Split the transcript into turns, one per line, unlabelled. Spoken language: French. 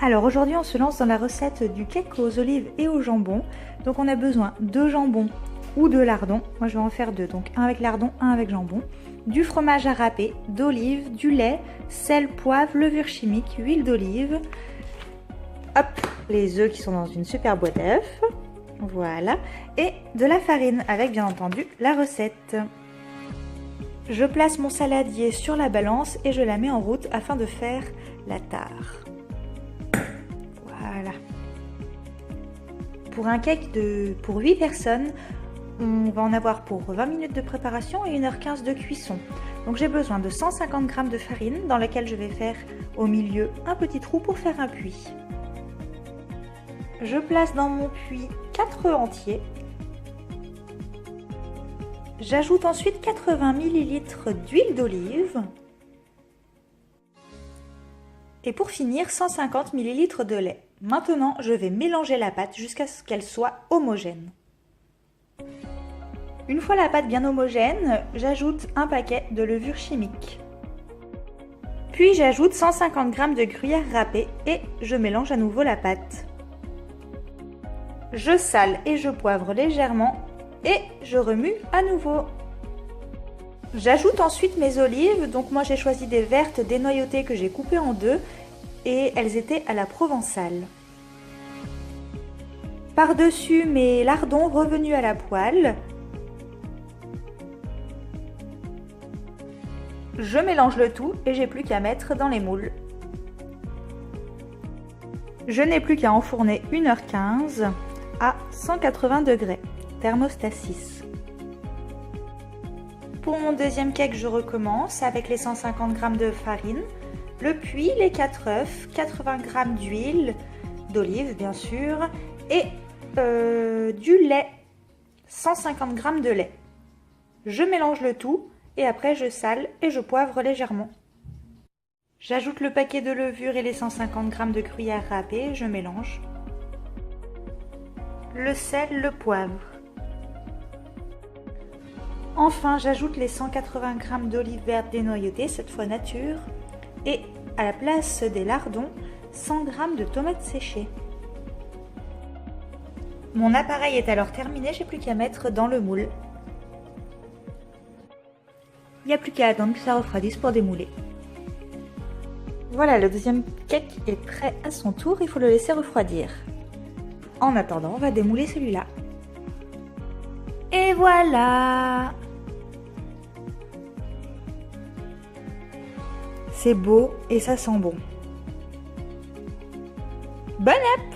Alors aujourd'hui on se lance dans la recette du cake aux olives et au jambon. Donc on a besoin de jambon ou de lardon. Moi je vais en faire deux, donc un avec lardon, un avec jambon. Du fromage à râper, d'olive, du lait, sel, poivre, levure chimique, huile d'olive. Hop, les œufs qui sont dans une super boîte à œufs. Voilà. Et de la farine avec bien entendu la recette. Je place mon saladier sur la balance et je la mets en route afin de faire la tare. Voilà. Pour un cake pour 8 personnes, on va en avoir pour 20 minutes de préparation et 1h15 de cuisson. Donc j'ai besoin de 150 g de farine dans laquelle je vais faire au milieu un petit trou pour faire un puits. Je place dans mon puits 4 œufs entiers. J'ajoute ensuite 80 ml d'huile d'olive. Et pour finir, 150 ml de lait. Maintenant, je vais mélanger la pâte jusqu'à ce qu'elle soit homogène. Une fois la pâte bien homogène, j'ajoute un paquet de levure chimique. Puis j'ajoute 150 g de gruyère râpée et je mélange à nouveau la pâte. Je sale et je poivre légèrement et je remue à nouveau. J'ajoute ensuite mes olives, donc moi j'ai choisi des vertes dénoyautées que j'ai coupées en deux et elles étaient à la provençale. Par-dessus mes lardons revenus à la poêle, je mélange le tout et j'ai plus qu'à mettre dans les moules. Je n'ai plus qu'à enfourner 1h15 à 180 degrés, thermostat 6. Pour mon deuxième cake, je recommence avec les 150 g de farine, le puits, les 4 œufs, 80 g d'huile, d'olive bien sûr, et du lait, 150 g de lait. Je mélange le tout et après je sale et je poivre légèrement. J'ajoute le paquet de levure et les 150 g de gruyère râpée, je mélange. Le sel, le poivre. Enfin, j'ajoute les 180 g d'olives vertes dénoyautées, cette fois nature, et à la place des lardons, 100 g de tomates séchées. Mon appareil est alors terminé, j'ai plus qu'à mettre dans le moule. Il n'y a plus qu'à attendre que ça refroidisse pour démouler. Voilà, le deuxième cake est prêt à son tour, il faut le laisser refroidir. En attendant, on va démouler celui-là. Et voilà! C'est beau et ça sent bon. Bon app!